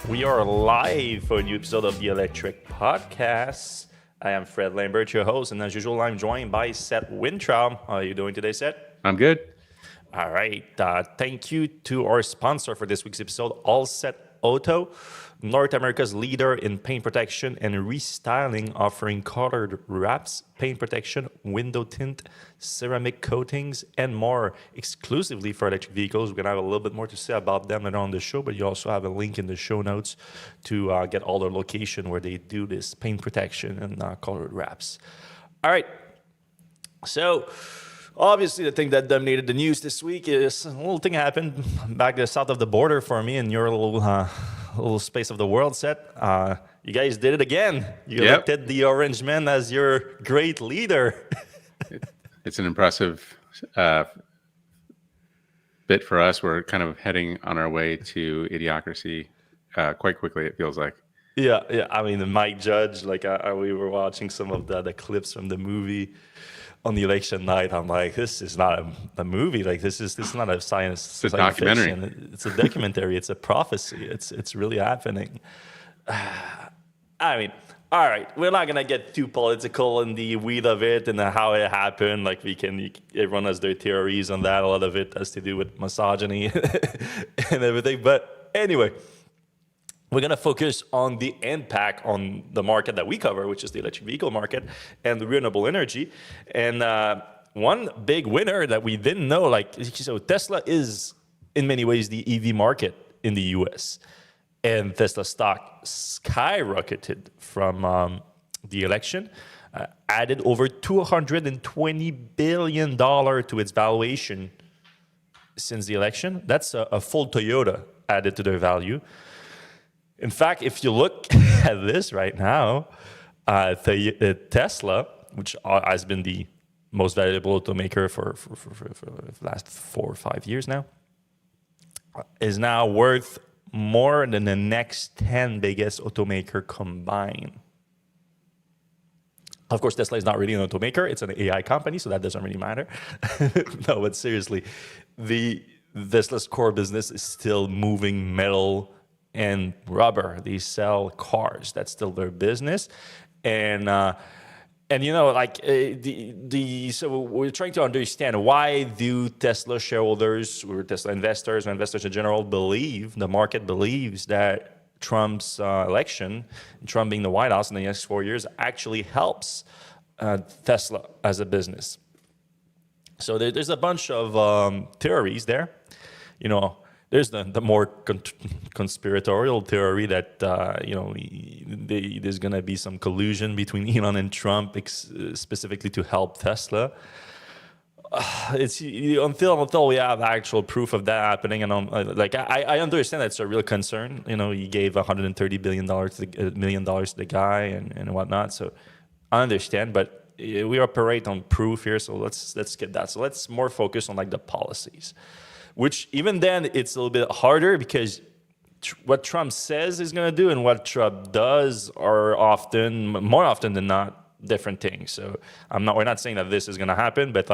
We are live for a new episode of the Electrek podcast. I am Fred Lambert, your host, and as usual, I'm joined by Seth Wintraub. How are you doing today, Seth? I'm good. All right. Thank you to our sponsor for this week's episode, All Set Auto, North America's leader in paint protection and restyling, offering colored wraps, paint protection, window tint, ceramic coatings, and more exclusively for electric vehicles. We're going to have a little bit more to say about them later on the show, but you also have a link in the show notes to get all the location where they do this paint protection and colored wraps. All right. So, obviously, the thing that dominated the news this week is a little thing happened back south of the border for me in your little space of the world set. You guys did it again. You elected the Orange Man as your great leader. It's an impressive bit for us. We're kind of heading on our way to idiocracy quite quickly, it feels like. Yeah. I mean, the Mike Judge, we were watching some of the clips from the movie on the election night. I'm like, this is not a movie. Like, this is not a science. It's a documentary. Fiction. It's a documentary. It's a prophecy. It's really happening. I mean, all right, we're not gonna get too political in the weed of it and how it happened. Like, everyone has their theories on that. A lot of it has to do with misogyny and everything. But anyway, we're going to focus on the impact on the market that we cover, which is the electric vehicle market and the renewable energy. And one big winner that we didn't know, so Tesla is in many ways the EV market in the US. And Tesla stock skyrocketed from the election, added over $220 billion to its valuation since the election. That's a full Toyota added to their value. In fact, if you look at this right now, Tesla, which has been the most valuable automaker for the last 4 or 5 years now, is now worth more than the next 10 biggest automaker combined. Of course, Tesla is not really an automaker. It's an AI company, so that doesn't really matter. No, but seriously, Tesla's core business is still moving metal and rubber. They sell cars. That's still their business. And you know, so we're trying to understand, why do Tesla shareholders or Tesla investors or investors in general the market believes that Trump's election, Trump being the White House in the next 4 years, actually helps Tesla as a business. So there's a bunch of theories there. You know, there's the more conspiratorial theory that there's going to be some collusion between Elon and Trump, specifically to help Tesla. It's until we have actual proof of that happening, and I understand that's a real concern. You know, he gave $130 billion to the guy and whatnot. So I understand, but we operate on proof here. So let's get that. So let's more focus on the policies. Which even then, it's a little bit harder because what Trump says is going to do and what Trump does are more often than not, different things. So we're not saying that this is going to happen, but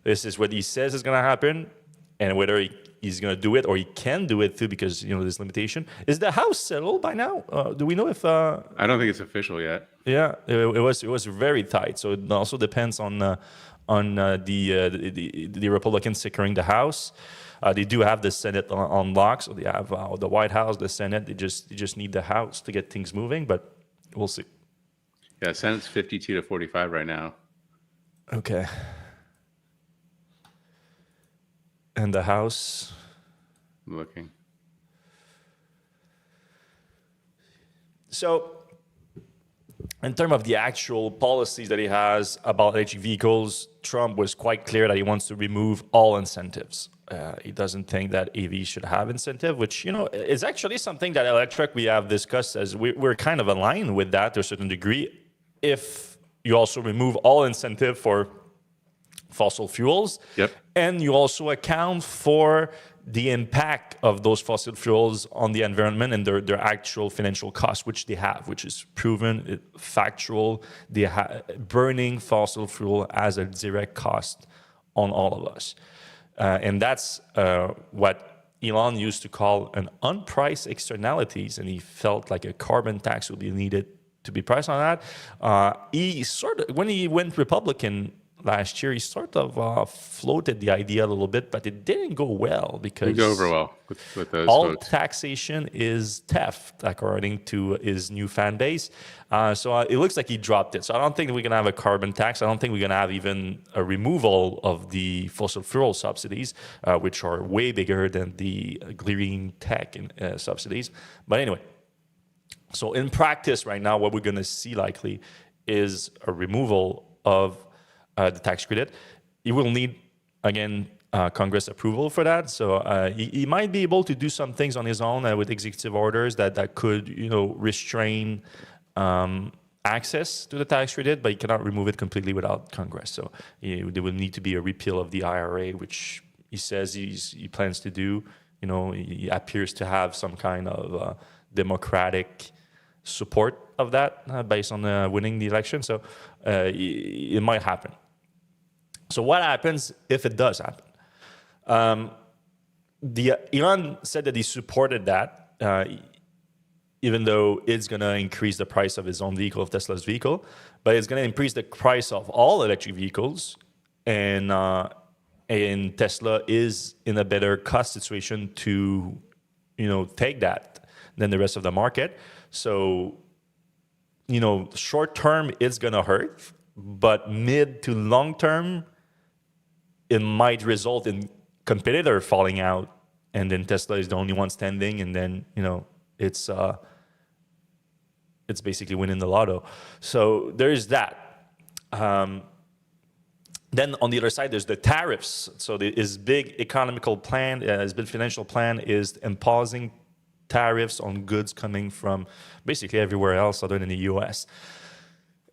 this is what he says is going to happen, and whether he's going to do it or he can do it too, because there's limitation. Is the House settled by now? Do we know if? I don't think it's official yet. Yeah, it was very tight. So it also depends on the Republicans securing the House. They do have the Senate on lock, so they have the White House, the Senate. They just need the House to get things moving, but we'll see. Yeah, Senate's 52-45 right now. Okay. And the House? I'm looking. So, in terms of the actual policies that he has about electric vehicles, Trump was quite clear that he wants to remove all incentives. He doesn't think that EVs should have incentive, which, is actually something that Electrek we have discussed, as we're kind of aligned with that to a certain degree. If you also remove all incentive for fossil fuels, and you also account for the impact of those fossil fuels on the environment and their actual financial cost, which they have, which is proven, factual. Burning fossil fuel has a direct cost on all of us. And that's what Elon used to call an unpriced externalities, and he felt like a carbon tax would be needed to be priced on that. He sort of, when he went Republican last year, he sort of floated the idea a little bit, but it didn't go well because Didn't go over well with those all votes. taxation is theft, according to his new fan base. So it looks like he dropped it. So I don't think we're going to have a carbon tax. I don't think we're going to have even a removal of the fossil fuel subsidies, which are way bigger than the green tech subsidies. But anyway, so in practice right now, what we're going to see likely is a removal of the tax credit. You will need, again, Congress approval for that. So he might be able to do some things on his own with executive orders that could, restrain access to the tax credit, but he cannot remove it completely without Congress. So there will need to be a repeal of the IRA, which he says he plans to do. He appears to have some kind of democratic support of that based on winning the election. So it might happen. So what happens if it does happen? Elon said that he supported that, even though it's going to increase the price of his own vehicle, of Tesla's vehicle, but it's going to increase the price of all electric vehicles, and Tesla is in a better cost situation to, take that than the rest of the market. So, short term, it's going to hurt, but mid to long term, it might result in competitor falling out, and then Tesla is the only one standing, and then it's basically winning the lotto. So there's that. Then on the other side, there's the tariffs. So his big economical plan, his big financial plan is imposing tariffs on goods coming from basically everywhere else other than the U.S.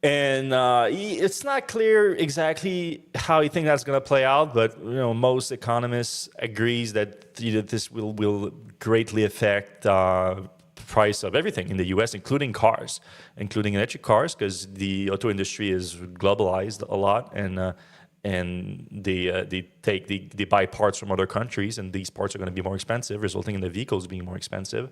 And it's not clear exactly how you think that's going to play out, but most economists agrees that this will greatly affect price of everything in the U.S., including cars, including electric cars, because the auto industry is globalized a lot, and they buy parts from other countries, and these parts are going to be more expensive, resulting in the vehicles being more expensive.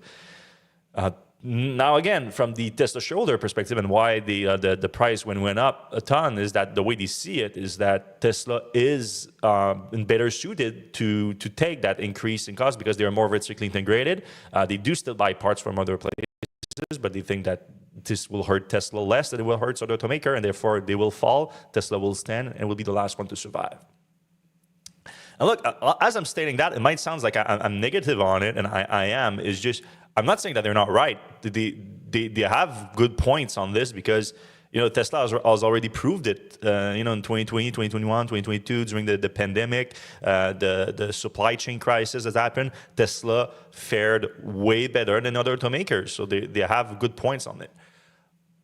Now, again, from the Tesla shareholder perspective, and why the price went up a ton, is that the way they see it is that Tesla is better suited to take that increase in cost because they are more vertically integrated. They do still buy parts from other places, but they think that this will hurt Tesla less than it will hurt other automaker, and therefore they will fall. Tesla will stand and will be the last one to survive. And look, as I'm stating that, it might sound like I'm negative on it, and I am. It's just, I'm not saying that they're not right. They have good points on this because Tesla has already proved it. In 2020, 2021, 2022, during the pandemic, the supply chain crisis that happened, Tesla fared way better than other automakers. So they have good points on it.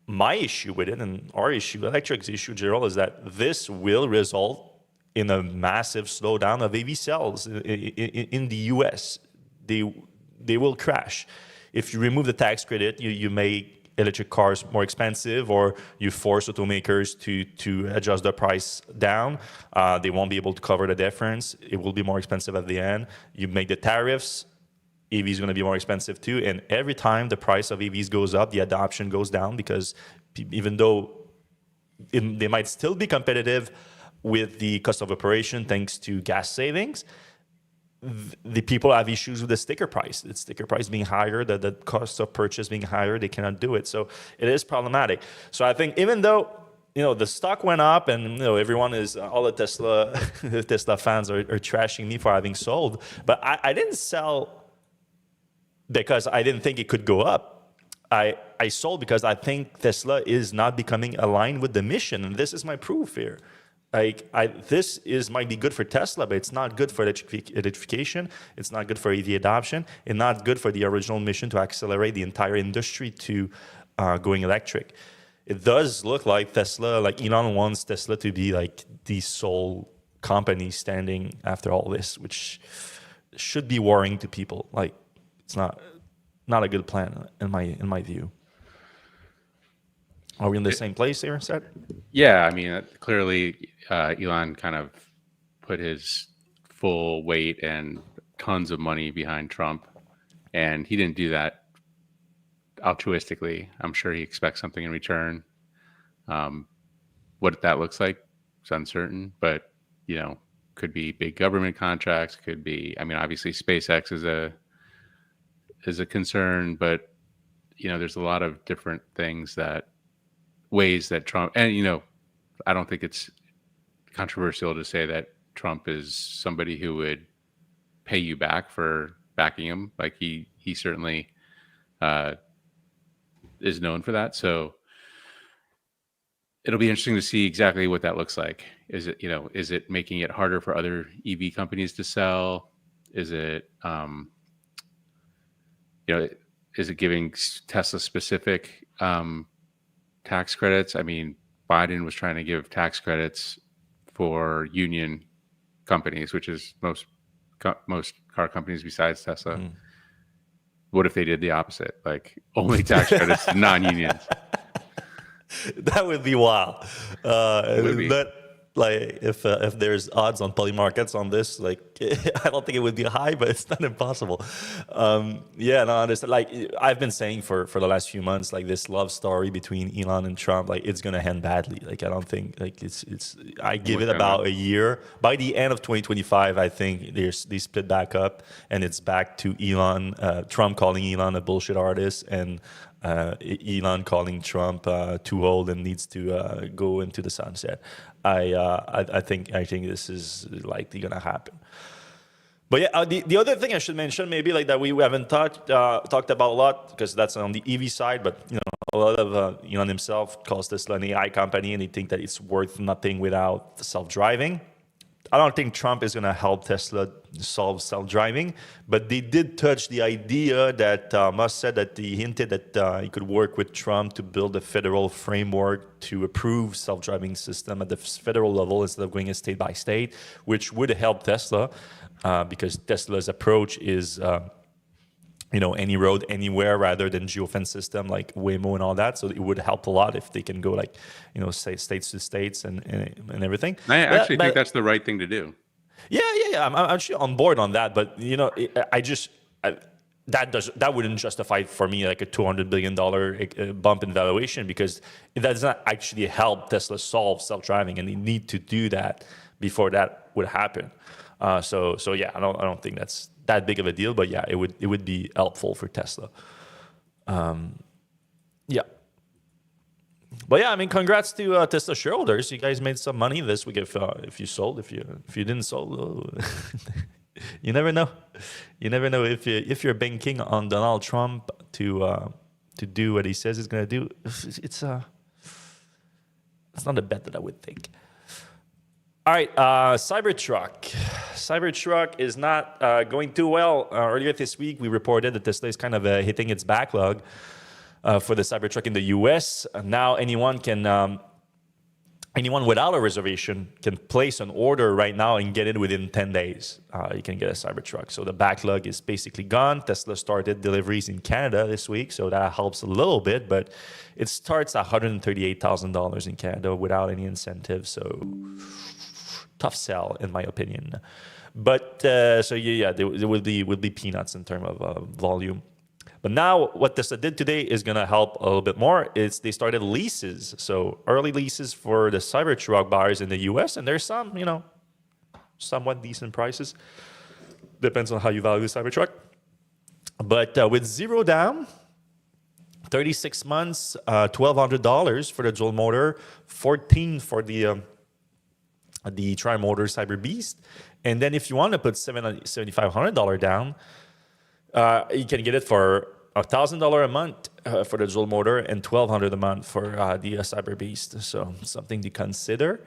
My issue with it, and our issue, Electrek's issue in general, is that this will result in a massive slowdown of EV sales in the US. They will crash. If you remove the tax credit, you make electric cars more expensive, or you force automakers to adjust the price down. They won't be able to cover the difference. It will be more expensive at the end. You make the tariffs, EV is going to be more expensive too. And every time the price of EVs goes up, the adoption goes down because even though they might still be competitive with the cost of operation thanks to gas savings, the people have issues with the sticker price. The sticker price being higher, the cost of purchase being higher, they cannot do it. So it is problematic. So I think even though the stock went up, and everyone is, all the Tesla fans are trashing me for having sold, but I didn't sell because I didn't think it could go up. I sold because I think Tesla is not becoming aligned with the mission, and this is my proof here. This might be good for Tesla, but it's not good for electrification. It's not good for EV adoption. It's not good for the original mission to accelerate the entire industry to going electric. It does look like Tesla, like Elon wants Tesla to be like the sole company standing after all this, which should be worrying to people. Like, it's not a good plan in my view. Are we in the same place here, Seth? Yeah, I mean, clearly Elon kind of put his full weight and tons of money behind Trump, and he didn't do that altruistically. I'm sure he expects something in return. What that looks like is uncertain, but could be big government contracts. Could be, I mean, obviously SpaceX is a concern, but there's a lot of different ways that Trump, and I don't think it's controversial to say that Trump is somebody who would pay you back for backing him. Like he certainly is known for that. So it'll be interesting to see exactly what that looks like. Is it making it harder for other EV companies to sell? Is it, is it giving Tesla specific tax credits? I mean, Biden was trying to give tax credits for union companies, which is most car companies besides Tesla. What if they did the opposite? Like only tax credits to non-unions? That would be wild. But like if there's odds on poly markets on this, like I don't think it would be high, but it's not impossible. Yeah, no, I understand. Like I've been saying for the last few months, like this love story between Elon and Trump, like it's gonna end badly. Like I don't think like it's. I give it about a year. By the end of 2025, I think they split back up, and it's back to Elon, Trump calling Elon a bullshit artist, and Elon calling Trump too old and needs to go into the sunset. I think this is likely gonna happen. But yeah, the other thing I should mention maybe like that we haven't talked about a lot because that's on the EV side, but a lot of Elon himself calls Tesla an AI company, and they think that it's worth nothing without self-driving. I don't think Trump is going to help Tesla solve self-driving, but they did touch the idea that Musk said that he hinted that he could work with Trump to build a federal framework to approve self-driving system at the federal level instead of going state by state, which would help Tesla because Tesla's approach is any road anywhere rather than geofence system like Waymo and all that. So it would help a lot if they can go like say states to states and everything. I actually think that's the right thing to do. Yeah. I'm actually on board on that, but that wouldn't justify for me like a $200 billion bump in valuation because it does not actually help Tesla solve self-driving, and they need to do that before that would happen. So yeah, I don't think that's that big of a deal, but yeah, it would be helpful for Tesla. Yeah. But yeah, I mean, congrats to Tesla shareholders. You guys made some money this week. If you sold, if you didn't sold, you never know. You never know if you're banking on Donald Trump to do what he says he's gonna do. It's not a bet that I would think. All right, Cybertruck. Cybertruck is not going too well. Earlier this week, we reported that Tesla is kind of hitting its backlog for the Cybertruck in the U.S. Now, anyone without a reservation can place an order right now and get it within 10 days. You can get a Cybertruck. So the backlog is basically gone. Tesla started deliveries in Canada this week, so that helps a little bit, but it starts at $138,000 in Canada without any incentive. So tough sell, in my opinion. But there will be peanuts in terms of volume. But now what Tesla did today is going to help a little bit more. Is they started leases, so early leases for the Cybertruck buyers in the U.S. And there's some, somewhat decent prices. Depends on how you value the Cybertruck. But with zero down, 36 months, $1,200 for the dual motor, $1,400 for the tri-motor Cyber Beast. And then if you want to put $7,500 down, you can get it for $1,000 a month for the dual motor and $1,200 a month for the Cyber Beast. So something to consider.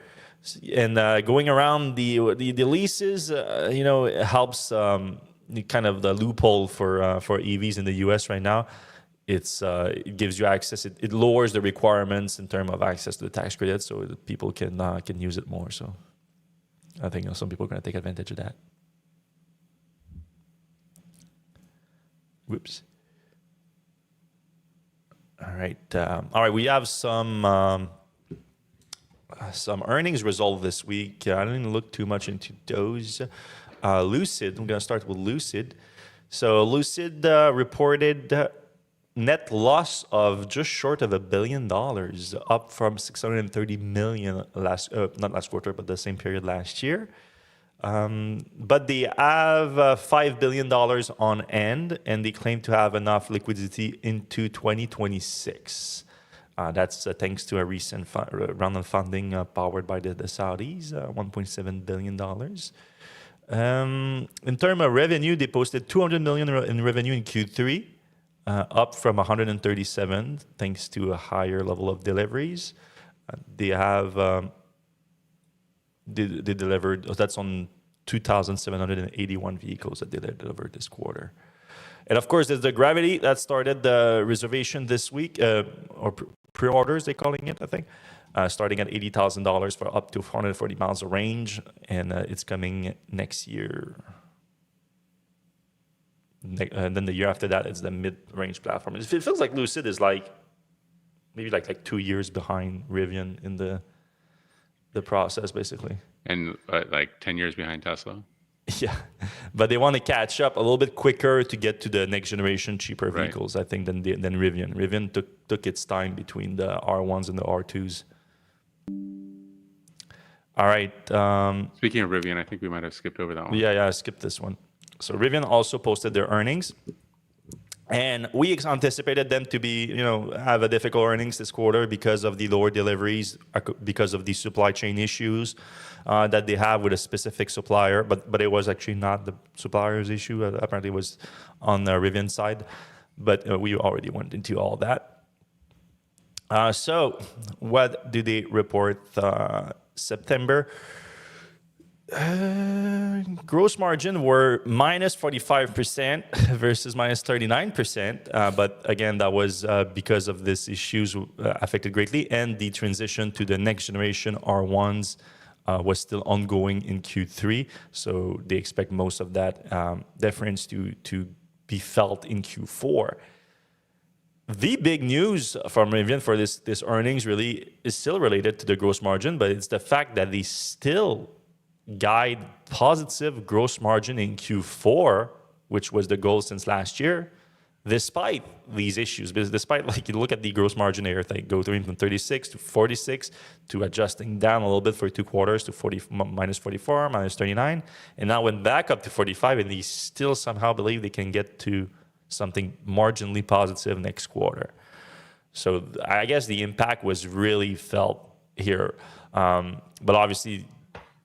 And going around the leases, it helps kind of the loophole for EVs in the U.S. right now. It gives you access. It lowers the requirements in terms of access to the tax credit, so that people can use it more. So I think some people are going to take advantage of that. Whoops. All right. We have some earnings result this week. I didn't look too much into those. Lucid. I'm going to start with Lucid. So Lucid reported net loss of just short of $1 billion, up from 630 million not last quarter, but the same period last year. But they have $5 billion on hand, and they claim to have enough liquidity into 2026. That's thanks to a recent round of funding powered by the Saudis, $1.7 billion. In terms of revenue, they posted 200 million in revenue in Q3, up from 137, thanks to a higher level of deliveries. They have they delivered. That's on 2,781 vehicles that they delivered this quarter. And of course, there's the Gravity that started the reservation this week, or pre-orders, they're calling it, I think, starting at $80,000 for up to 440 miles of range, and it's coming next year. And then the year after that, it's the mid-range platform. It feels like Lucid is maybe like 2 years behind Rivian in the process, basically. And like 10 years behind Tesla. Yeah, but they want to catch up a little bit quicker to get to the next generation cheaper vehicles, I think, than Rivian. Rivian took its time between the R1s and the R2s. All right. Speaking of Rivian, I think we might have skipped over that one. Yeah, I skipped this one. So Rivian also posted their earnings, and we anticipated them to have a difficult earnings this quarter because of the lower deliveries, because of the supply chain issues that they have with a specific supplier. But it was actually not the supplier's issue. Apparently, it was on the Rivian side. But we already went into all that. So what do they report September? Gross margin were minus 45% versus minus 39%. But again, that was because of these issues affected greatly. And the transition to the next generation R1s was still ongoing in Q3. So they expect most of that difference to be felt in Q4. The big news from Rivian for this earnings really is still related to the gross margin, but it's the fact that they still guide positive gross margin in Q4, which was the goal since last year, despite these issues. Because despite, you look at the gross margin here, they go from 36 to 46 to adjusting down a little bit for 2 quarters to minus 44, minus 39, and now went back up to 45, and they still somehow believe they can get to something marginally positive next quarter. So I guess the impact was really felt here. But obviously,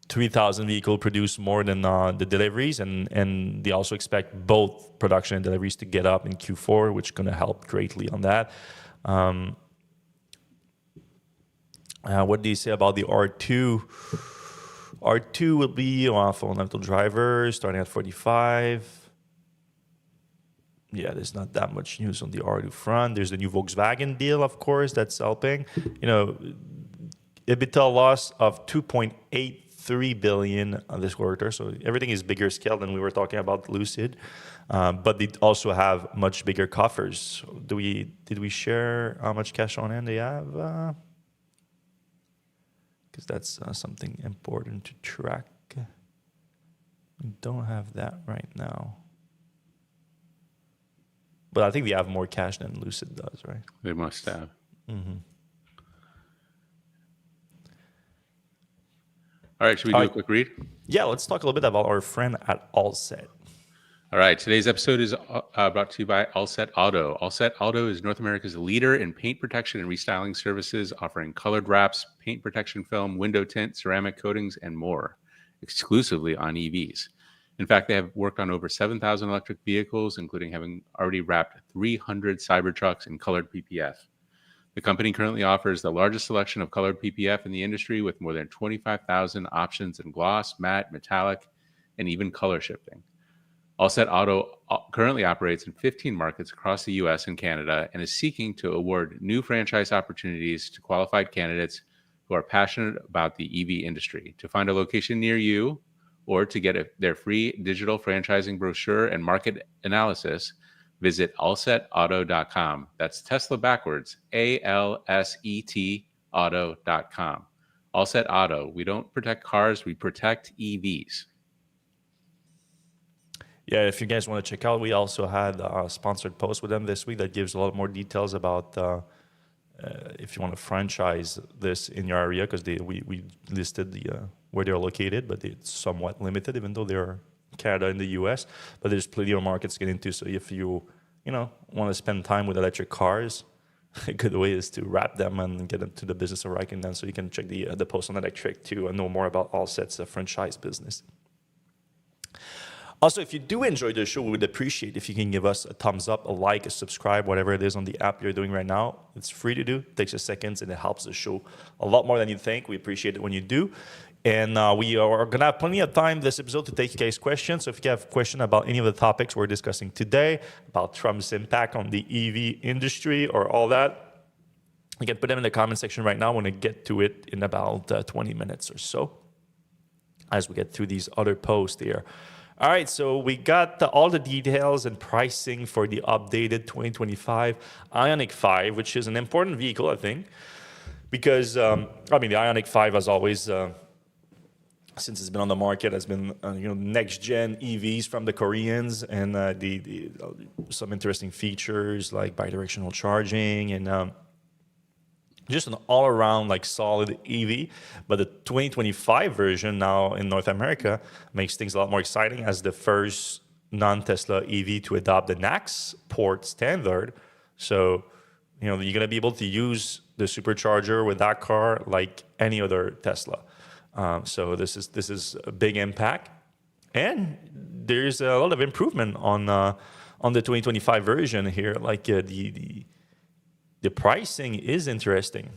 3,000 vehicles produce more than the deliveries, and they also expect both production and deliveries to get up in Q4, which is going to help greatly on that. What do you say about the R2? R2 will be fundamental drivers starting at 45. Yeah, there's not that much news on the R2 front. There's the new Volkswagen deal, of course, that's helping. EBITDA loss of 2.83 billion on this quarter. So everything is bigger scale than we were talking about Lucid. But they also have much bigger coffers. Did we share how much cash on hand they have? Because that's something important to track. We don't have that right now. But I think they have more cash than Lucid does, right? They must have. Mm-hmm. All right, should we do a quick read? Yeah, let's talk a little bit about our friend at Allset. All right, today's episode is brought to you by Allset Auto. Allset Auto is North America's leader in paint protection and restyling services, offering colored wraps, paint protection film, window tint, ceramic coatings, and more, exclusively on EVs. In fact, they have worked on over 7,000 electric vehicles, including having already wrapped 300 Cybertrucks in colored PPF. The company currently offers the largest selection of colored PPF in the industry, with more than 25,000 options in gloss, matte, metallic, and even color shifting. Allset Auto currently operates in 15 markets across the U.S. and Canada and is seeking to award new franchise opportunities to qualified candidates who are passionate about the EV industry. To find a location near you or to get their free digital franchising brochure and market analysis, visit allsetauto.com. That's Tesla backwards, ALSET auto.com. Allset Auto. We don't protect cars, we protect EVs. Yeah, if you guys want to check out, we also had a sponsored post with them this week that gives a lot more details about if you want to franchise this in your area, because we listed where they're located, but it's somewhat limited, even though they're Canada and the US. But there's plenty of markets to get into. So if you want to spend time with electric cars, a good way is to wrap them and get into the business of writing them. So you can check the post on Electrek to know more about Allset's franchise business. Also, if you do enjoy the show, we would appreciate if you can give us a thumbs up, a like, a subscribe, whatever it is on the app you're doing right now. It's free to do, it takes just seconds, and it helps the show a lot more than you think. We appreciate it when you do. And we are going to have plenty of time this episode to take you guys' questions. So if you have a question about any of the topics we're discussing today, about Trump's impact on the EV industry or all that, you can put them in the comment section right now. I want to get to it in about 20 minutes or so as we get through these other posts here. All right, so we got all the details and pricing for the updated 2025 Ioniq 5, which is an important vehicle, I think, because, the Ioniq 5 has always, since it's been on the market, has been, next-gen EVs from the Koreans, and some interesting features like bidirectional charging and just an all-around solid EV. But the 2025 version now in North America makes things a lot more exciting as the first non-Tesla EV to adopt the NACS port standard. So, you're going to be able to use the supercharger with that car like any other Tesla. So this is a big impact. And there's a lot of improvement on the 2025 version here. The pricing is interesting.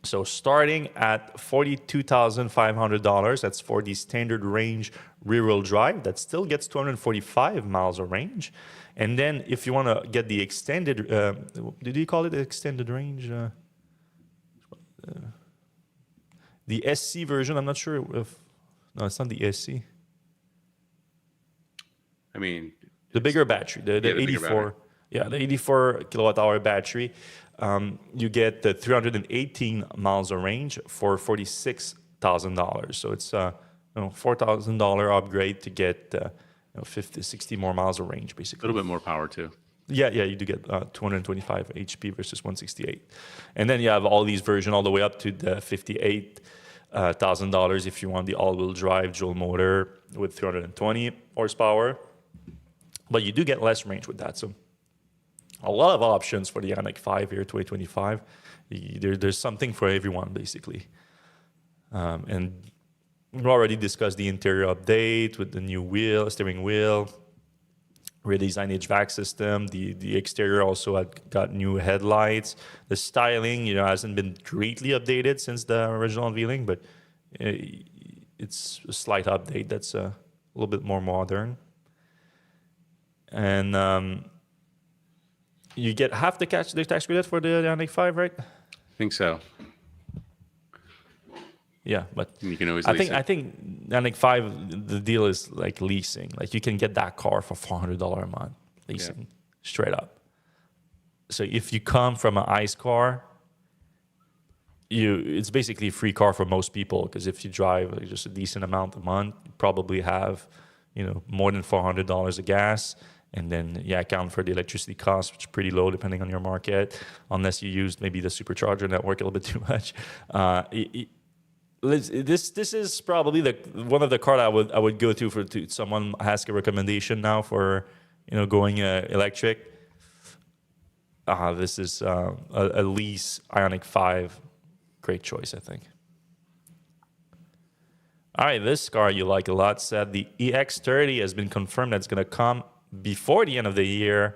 So starting at $42,500, that's for the standard range rear-wheel drive. That still gets 245 miles of range. And then if you want to get the extended, did you call it extended range? The SC version, I'm not sure if, no, it's not the SC. The bigger battery, the 84. Yeah, the 84 kilowatt hour battery. You get the 318 miles of range for $46,000. So it's $4,000 upgrade to get 50, 60 more miles of range, basically. A little bit more power too. Yeah, you do get 225 HP versus 168. And then you have all these versions all the way up to the $58,000 if you want the all-wheel drive dual motor with 320 horsepower. But you do get less range with that. So a lot of options for the Ioniq 5 here, 2025. There's something for everyone, basically. And we already discussed the interior update with the new steering wheel, redesigned HVAC system. The exterior also had got new headlights. The styling, hasn't been greatly updated since the original unveiling, but it's a slight update that's a little bit more modern. And you get half the tax credit for the Ioniq 5, right? I think so. Yeah, but you can always lease it. I think Ioniq 5, the deal is like leasing. Like you can get that car for $400 a month leasing, straight up. So if you come from an ICE car, it's basically a free car for most people, because if you drive just a decent amount a month, you probably have more than $400 of gas. And then, account for the electricity cost, which is pretty low depending on your market, unless you use maybe the supercharger network a little bit too much. This is probably one of the cars I would go to someone ask a recommendation now for going electric. This is a lease Ioniq 5, great choice, I think. All right, this car you like a lot. Said the EX30 has been confirmed that's going to come before the end of the year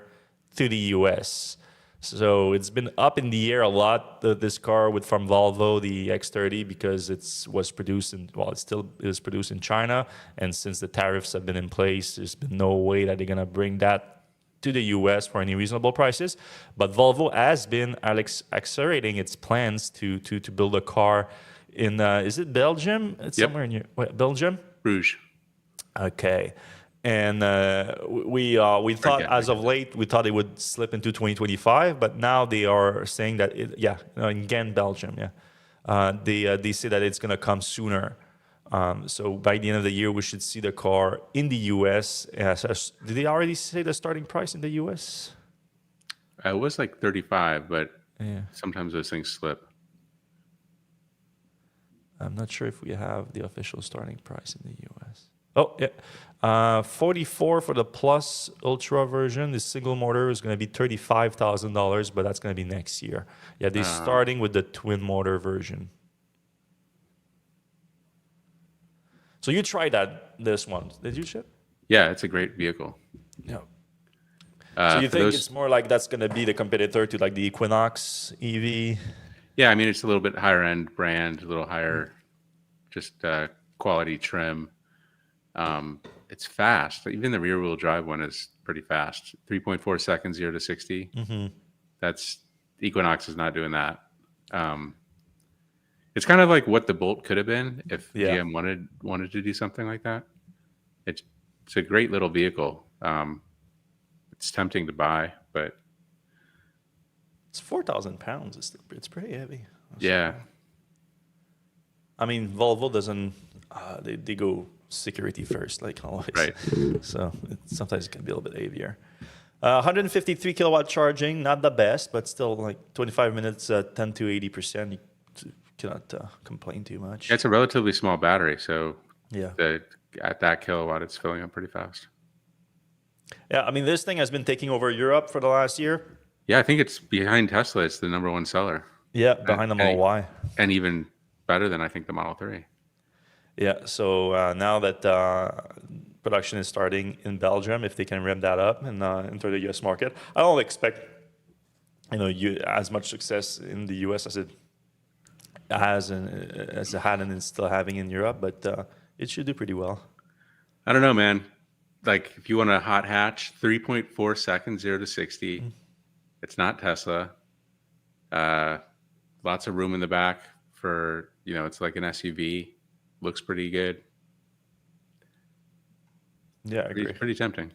to the US. So it's been up in the air a lot, this car from Volvo, the X30, because it was produced it still is produced in China. And since the tariffs have been in place, there's been no way that they're going to bring that to the US for any reasonable prices. But Volvo has been accelerating its plans to build a car in, is it Belgium? It's somewhere in Belgium? Bruges. Okay. And we thought as of late, we thought it would slip into 2025, but now they are saying that in Ghent, Belgium, they say that it's going to come sooner. So by the end of the year, we should see the car in the US. Did they already say the starting price in the US? It was like 35, but Yeah. sometimes those things slip. I'm not sure if we have the official starting price in the US. Oh, yeah. 44 for the Plus Ultra version. The single motor is going to be $35,000, but that's going to be next year. Yeah, they're starting with the twin motor version. So you tried this one. Did you, Chip? Yeah, it's a great vehicle. Yeah. So you For think those- it's more like that's going to be the competitor to like the Equinox EV? Yeah, I mean, it's a little bit higher end brand, a little higher, just quality trim. It's fast. Even the rear wheel drive one is pretty fast. 3.4 seconds, 0 to 60. That's Equinox is not doing that. It's kind of like what the Bolt could have been if GM wanted to do something like that. It's a great little vehicle. It's tempting to buy, but It's 4,000 pounds. It's pretty heavy. yeah. I mean, Volvo doesn't. They go security first, like always. Right. So sometimes it can be a little bit heavier. 153 kilowatt charging, not the best, but still like 25 minutes, 10 to 80%. You cannot complain too much. It's a relatively small battery, so Yeah. At that kilowatt, it's filling up pretty fast. Yeah, I mean, this thing has been taking over Europe for the last year. Yeah, I think it's behind Tesla. It's the number one seller, Yeah, behind the Model Y. and even better than I think the Model 3. Yeah, so now that production is starting in Belgium, if they can ramp that up and enter the U.S. market, I don't expect as much success in the U.S. as it has and as it had and is still having in Europe, but it should do pretty well. I don't know, man. Like if you want a hot hatch, 3.4 seconds, 0 to 60. It's not Tesla. Lots of room in the back for, it's like an SUV. Looks pretty good. Yeah, I agree. Pretty tempting.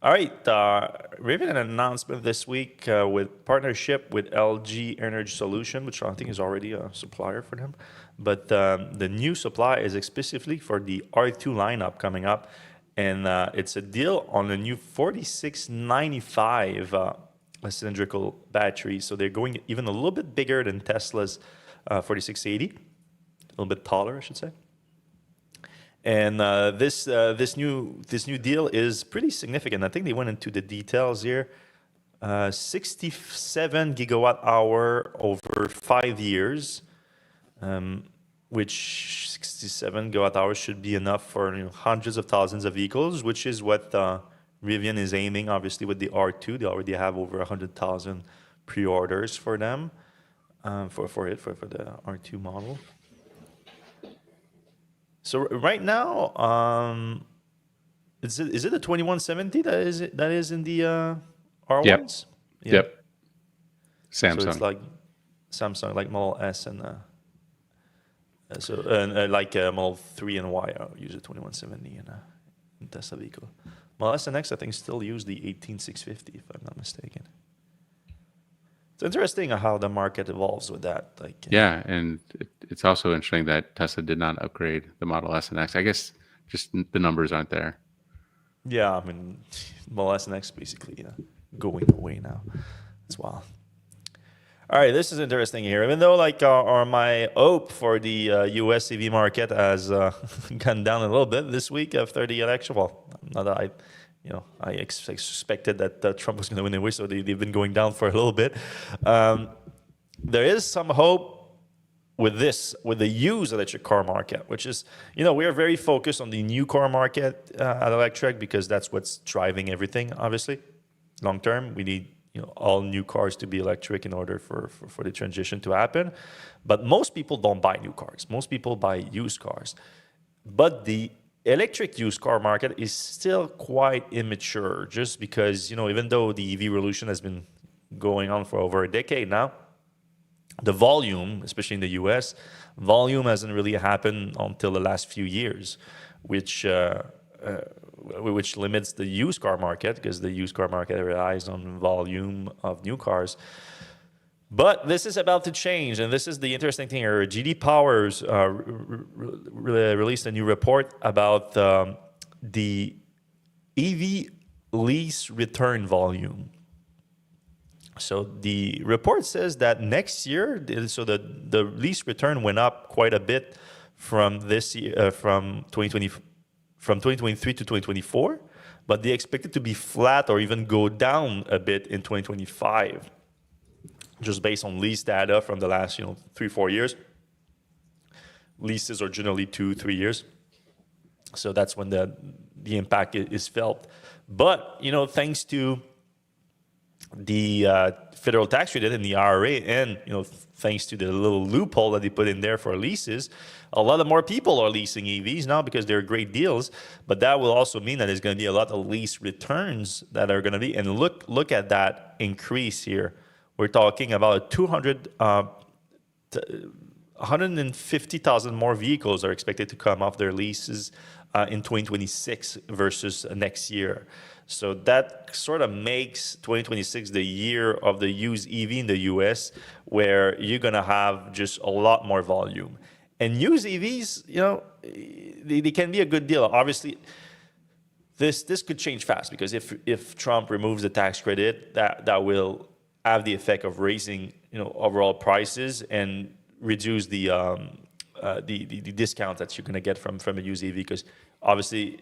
All right, Rivian an announcement this week with partnership with LG Energy Solution, which I think is already a supplier for them. But the new supply is exclusively for the R2 lineup coming up, and it's a deal on the new 4695 cylindrical battery. So they're going even a little bit bigger than Tesla's 4680, a little bit taller, I should say. And this new deal is pretty significant. I think they went into the details here. 67 gigawatt hour over 5 years, which 67 gigawatt hours should be enough for hundreds of thousands of vehicles, which is what Rivian is aiming. Obviously, with the R2, they already have over 100,000 pre-orders for them for the R2 model. So right now, is it the 2170 that is in the R1s? Yep. Samsung. So it's like Samsung, like Model S and like Model 3 and Y use a 2170 in Tesla vehicle. Model S and X, I think, still use the 18650, if I'm not mistaken. It's interesting how the market evolves with that. Yeah, and it's also interesting that Tesla did not upgrade the Model S and X. I guess just the numbers aren't there. Yeah, I mean, Model S and X basically going away now. It's wild. All right, this is interesting here. Even though my hope for the U.S. EV market has gone down a little bit this week after the election. Well, not that I suspected that Trump was going to win anyway, so they've been going down for a little bit. There is some hope with the used electric car market, which is, we are very focused on the new car market at Electrek because that's what's driving everything, obviously. Long term, we need all new cars to be electric in order for the transition to happen. But most people don't buy new cars. Most people buy used cars. But the electric used car market is still quite immature just because, even though the EV revolution has been going on for over a decade now, the volume, especially in the US, volume hasn't really happened until the last few years, which limits the used car market because the used car market relies on volume of new cars. But this is about to change, and this is the interesting thing here. GD Powers released a new report about the EV lease return volume. So the report says that next year, so the lease return went up quite a bit from this year, from 2023 to 2024, but they expect it to be flat or even go down a bit in 2025, just based on lease data from the last 3-4 years. Leases are generally 2-3 years, so that's when the impact is felt. But thanks to the federal tax credit and the IRA, and thanks to the little loophole that they put in there for leases, a lot of more people are leasing EVs now because they're great deals. But that will also mean that there's going to be a lot of lease returns that are going to be. And look at that increase here. We're talking about 150,000 more vehicles are expected to come off their leases in 2026 versus next year. So that sort of makes 2026 the year of the used EV in the US, where you're going to have just a lot more volume. And used EVs, they can be a good deal. Obviously, this could change fast, because if Trump removes the tax credit, that will have the effect of raising overall prices and reduce the discount that you're going to get from a used EV, because obviously,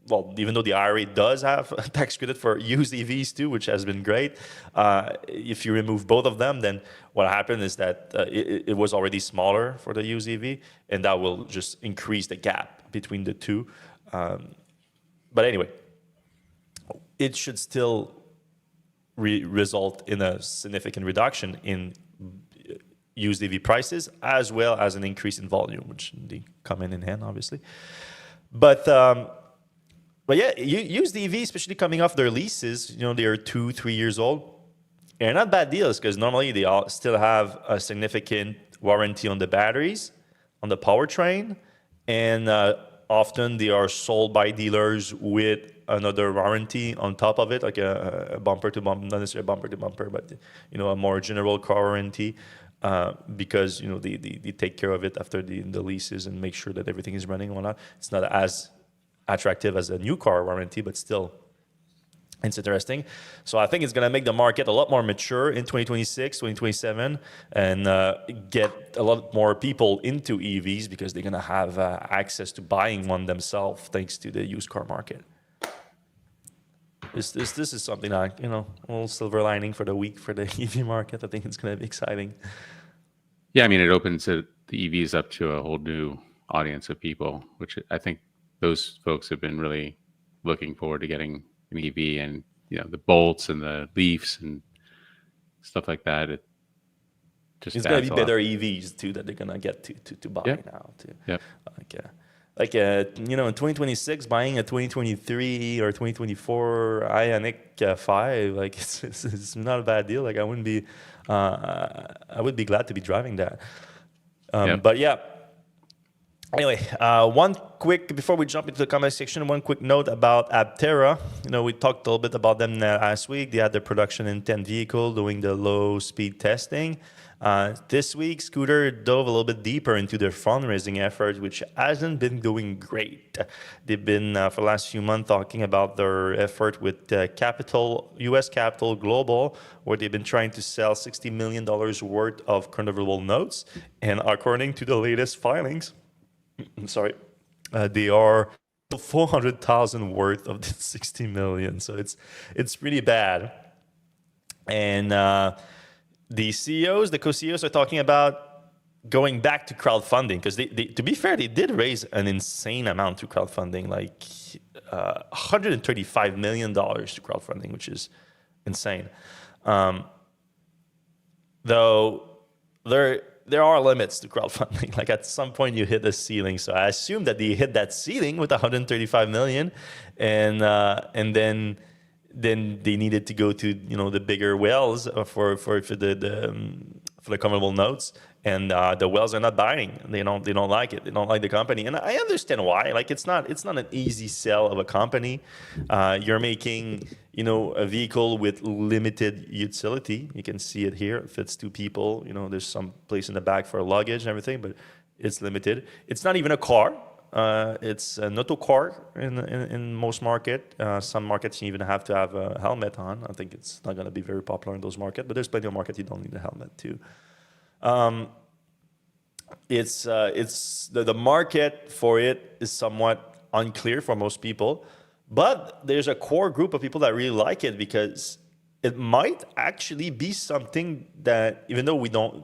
well, even though the IRA does have a tax credit for used EVs too, which has been great, if you remove both of them, then what happened is that it was already smaller for the used EV, and that will just increase the gap between the two. But anyway, it should still result in a significant reduction in used EV prices, as well as an increase in volume, which they come in hand, obviously. But yeah, used EV, especially coming off their leases, they are 2-3 years old. They're not bad deals, because normally they all still have a significant warranty on the batteries, on the powertrain, and often they are sold by dealers with another warranty on top of it, like a bumper to bumper, not necessarily bumper to bumper, but a more general car warranty, because they take care of it after the leases and make sure that everything is running and whatnot. It's not as attractive as a new car warranty, but still, it's interesting. So I think it's going to make the market a lot more mature in 2026, 2027, and get a lot more people into EVs, because they're going to have access to buying one themselves thanks to the used car market. This is something that, a little silver lining for the week for the EV market. I think it's going to be exciting. Yeah, I mean, it opens the EVs up to a whole new audience of people, which I think those folks have been really looking forward to getting an EV, and the Bolts and the Leafs and stuff like that. It's going to be better EVs too that they're going to get to buy now too. Yeah. Like in 2026, buying a 2023 or 2024 Ioniq 5, like it's not a bad deal. Like I would be glad to be driving that. But yeah. Anyway, before we jump into the comment section, one quick note about Aptera. We talked a little bit about them last week. They had their production intent vehicle doing the low speed testing. This week, Scooter dove a little bit deeper into their fundraising effort, which hasn't been doing great. They've been, for the last few months, talking about their effort with US Capital Global, where they've been trying to sell $60 million worth of convertible notes. And according to the latest filings, they are 400,000 worth of the 60 million. So it's pretty bad. And the co-CEOs are talking about going back to crowdfunding, because to be fair, they did raise an insane amount to crowdfunding, like $135 million to crowdfunding, which is insane. Though there are limits to crowdfunding. Like at some point you hit the ceiling. So I assume that they hit that ceiling with 135 million, and then they needed to go to the bigger whales for the for the convertible notes, and the whales are not buying. They don't like it. They don't like the company, and I understand why. Like it's not an easy sell of a company. You're making a vehicle with limited utility. You can see it here. It fits 2 people. There's some place in the back for luggage and everything, but it's limited. It's not even a car. It's an auto car in most market. Some markets you even have to have a helmet on. I think it's not going to be very popular in those markets, but there's plenty of markets you don't need a helmet too. It's the market for it is somewhat unclear for most people, but there's a core group of people that really like it because it might actually be something that, even though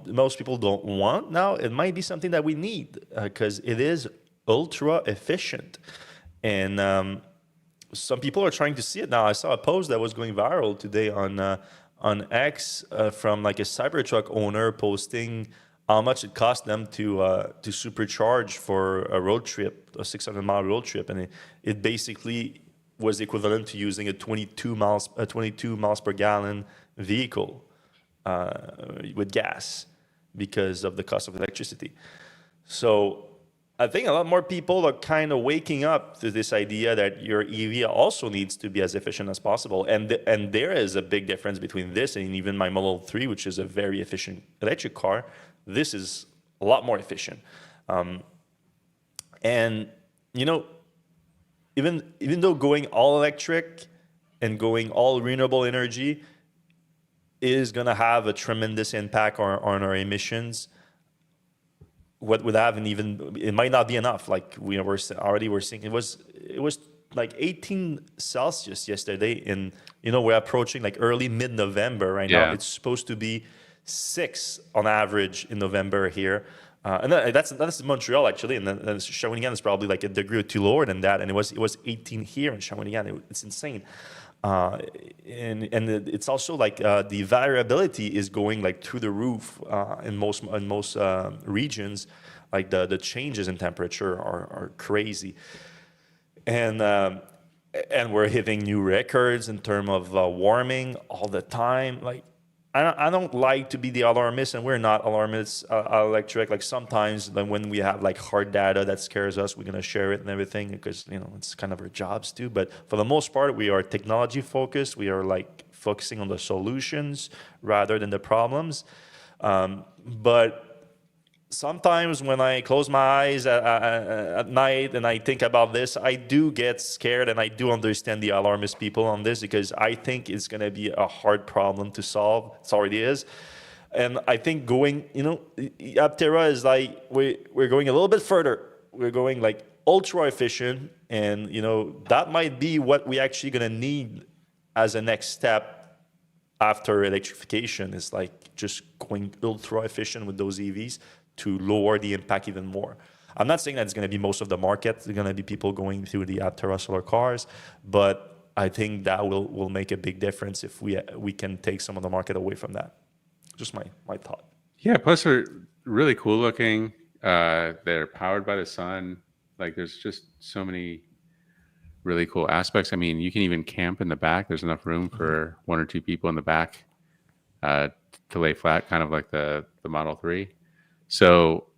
most people don't want now, it might be something that we need because it is ultra efficient. And some people are trying to see it now. I saw a post that was going viral today on X from like a Cybertruck owner posting how much it cost them to supercharge for a road trip, a 600-mile road trip, and it basically was equivalent to using a 22 miles per gallon vehicle with gas because of the cost of electricity. So I think a lot more people are kind of waking up to this idea that your EV also needs to be as efficient as possible. And there is a big difference between this and even my Model 3, which is a very efficient electric car. This is a lot more efficient. And, even though going all electric and going all renewable energy is going to have a tremendous impact on our emissions, what would have it might not be enough. Like we're seeing, it was like 18 Celsius yesterday, and we're approaching like early mid-November right now. It's supposed to be 6 on average in November here, and that's Montreal actually, and then Shawinigan is probably like a degree or 2 lower than that, and it was 18 here in Shawinigan. It's insane. And it's also like the variability is going like through the roof in most regions. Like the changes in temperature are crazy, and we're hitting new records in terms of warming all the time. Like I don't like to be the alarmist, and we're not alarmists at Electrek. Like sometimes when we have like hard data that scares us, we're gonna share it and everything because it's kind of our jobs too. But for the most part, we are technology focused. We are like focusing on the solutions rather than the problems. But sometimes when I close my eyes at night and I think about this, I do get scared, and I do understand the alarmist people on this because I think it's going to be a hard problem to solve. It already is. And I think Aptera is like, we're going a little bit further. We're going like ultra efficient, and that might be what we actually going to need as a next step after electrification, is like just going ultra efficient with those EVs to lower the impact even more. I'm not saying that it's going to be most of the market. There's going to be people going through the Aptera solar cars, but I think that will make a big difference if we can take some of the market away from that. Just my thought. Yeah, plus they're really cool looking. They're powered by the sun. Like there's just so many really cool aspects. I mean, you can even camp in the back. There's enough room for 1 or 2 people in the back to lay flat, kind of like the Model 3. So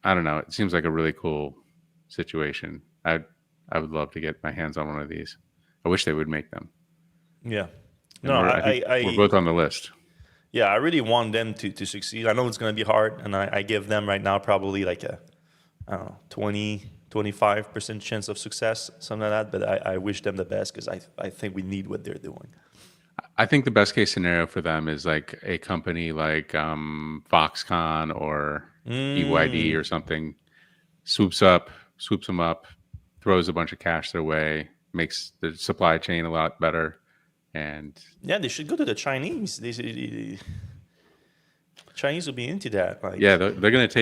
I don't know. It seems like a really cool situation. I would love to get my hands on one of these. I wish they would make them. Yeah. And we're both on the list. Yeah, I really want them to succeed. I know it's going to be hard, and I give them right now probably like a 25% chance of success, something like that. But I wish them the best because I think we need what they're doing. I think the best case scenario for them is like a company like Foxconn or BYD or something swoops them up, throws a bunch of cash their way, makes the supply chain a lot better. And yeah, they should go to the Chinese. The Chinese will be into that. Like, yeah, they're going to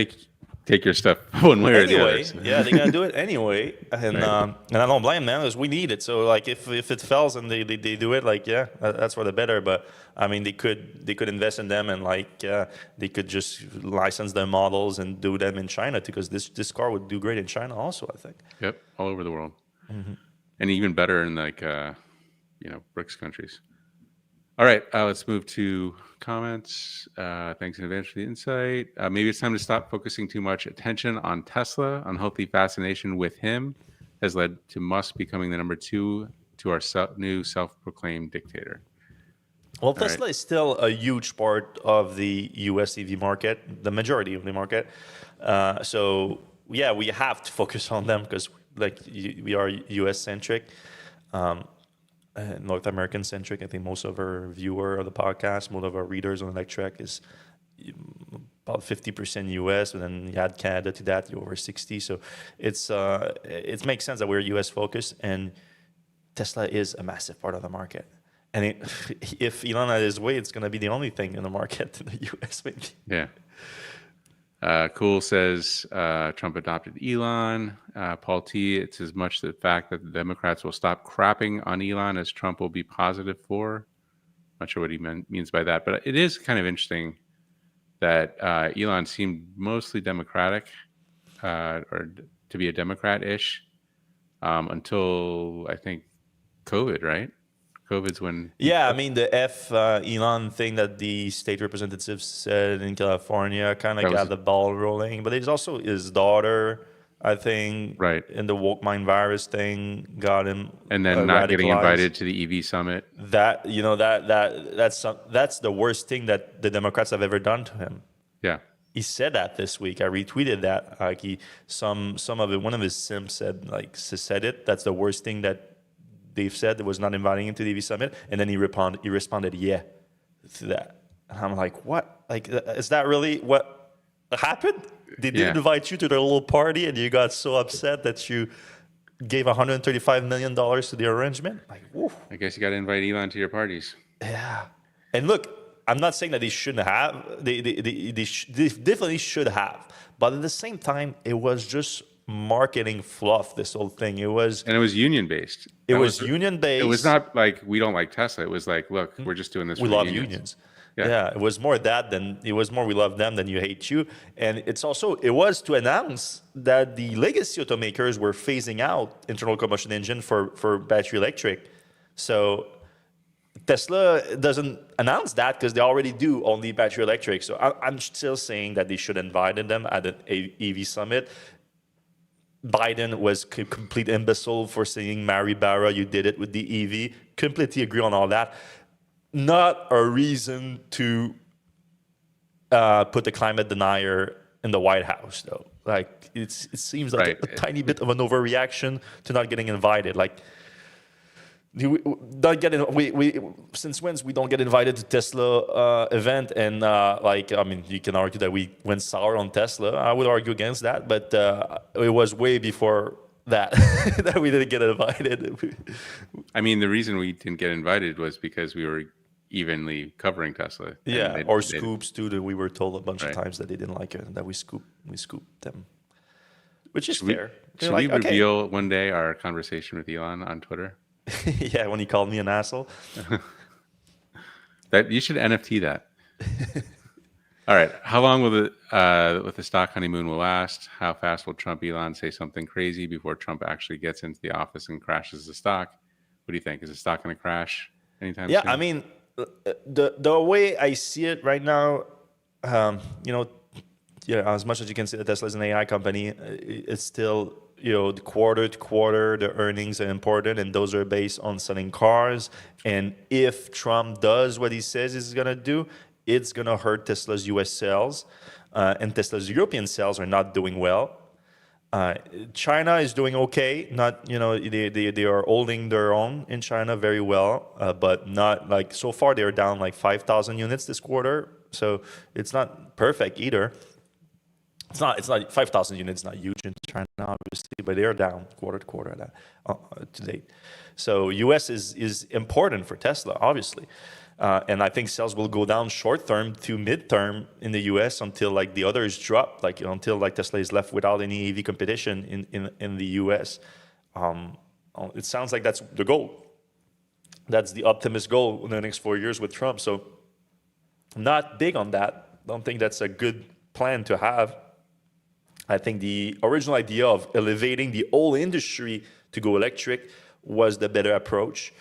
take your stuff one way or the other. So. Yeah, they're gonna do it anyway, and right. And I don't blame them because we need it. So like, if it fails and they do it, like that's for the better. But I mean, they could invest in them, and like they could just license their models and do them in China too, because this car would do great in China also, I think. Yep, all over the world, and even better in like BRICS countries. All right, let's move to comments. Thanks in advance for the insight. Maybe it's time to stop focusing too much attention on Tesla. Unhealthy fascination with him has led to Musk becoming the number 2 to our new self-proclaimed dictator. Well, Tesla is still a huge part of the US EV market, the majority of the market. So yeah, we have to focus on them because we are US centric, North American centric. I think most of our viewer of the podcast, most of our readers on Electrek is about 50% US, and then you add Canada to that, you're over 60. So it makes sense that we're US focused, and Tesla is a massive part of the market. And if Elon had his way, it's going to be the only thing in the market in the US, maybe. Yeah. Cool says Trump adopted Elon. Paul T, it's as much the fact that the Democrats will stop crapping on Elon as Trump will be positive for. Not sure what he means by that, but it is kind of interesting that Elon seemed mostly Democratic or to be a Democrat-ish until I think COVID, right? COVID's when... Yeah, I mean, the Elon thing that the state representatives said in California kind of got the ball rolling. But there's also his daughter, I think, right, in the woke mind virus thing got him. And then not getting invited to the EV summit. That's the worst thing that the Democrats have ever done to him. Yeah. He said that this week. I retweeted that. Like some of it, one of his sims said it. That's the worst thing that they've said, that was not inviting him to the EV summit, and then he responded, yeah, to that. And I'm like, what? Like, is that really what happened? They didn't invite you to their little party, and you got so upset that you gave $135 million to the arrangement? Like, woof. I guess you got to invite Elon to your parties. Yeah. And look, I'm not saying that they shouldn't have. They definitely should have. But at the same time, it was just marketing fluff, this whole thing. It was union based. It was union based. It was not like we don't like Tesla. It was like, look, we're just doing this. We love unions. Yeah, it was more that than it was more we love them than you hate you. And it was to announce that the legacy automakers were phasing out internal combustion engine for battery electric. So Tesla doesn't announce that because they already do only battery electric. So I'm still saying that they should invite them at an EV summit. Biden was a complete imbecile for saying, Mary Barra, you did it with the EV. Completely agree on all that. Not a reason to put the climate denier in the White House, though. Like, it seems like a tiny bit of an overreaction to not getting invited. Like, since when we don't get invited to Tesla event, and you can argue that we went sour on Tesla. I would argue against that, but it was way before that that we didn't get invited. I mean, the reason we didn't get invited was because we were evenly covering Tesla. Yeah, or scoops too. That we were told a bunch of times that they didn't like it, and that we scooped them, which is fair. Should we reveal one day our conversation with Elon on Twitter? Yeah, when he called me an asshole. That you should NFT that. All right. How long will the stock honeymoon will last? How fast will Trump Elon say something crazy before Trump actually gets into the office and crashes the stock? What do you think? Is the stock going to crash anytime soon? Yeah, I mean, the way I see it right now, as much as you can say that Tesla is an AI company, it's still, the quarter to quarter, the earnings are important, and those are based on selling cars. And if Trump does what he says he's going to do, it's going to hurt Tesla's US sales. And Tesla's European sales are not doing well. China is doing okay. Not, they are holding their own in China very well, but not like so far they're down like 5,000 units this quarter. So it's not perfect either. It's not 5,000 units. Not huge in China, obviously, but they are down quarter to quarter to date. So US is important for Tesla, obviously, and I think sales will go down short term to mid term in the US until like the others drop, until like Tesla is left without any EV competition in the US. It sounds like that's the goal. That's the optimist goal in the next 4 years with Trump. So, not big on that. Don't think that's a good plan to have. I think the original idea of elevating the whole industry to go electric was the better approach.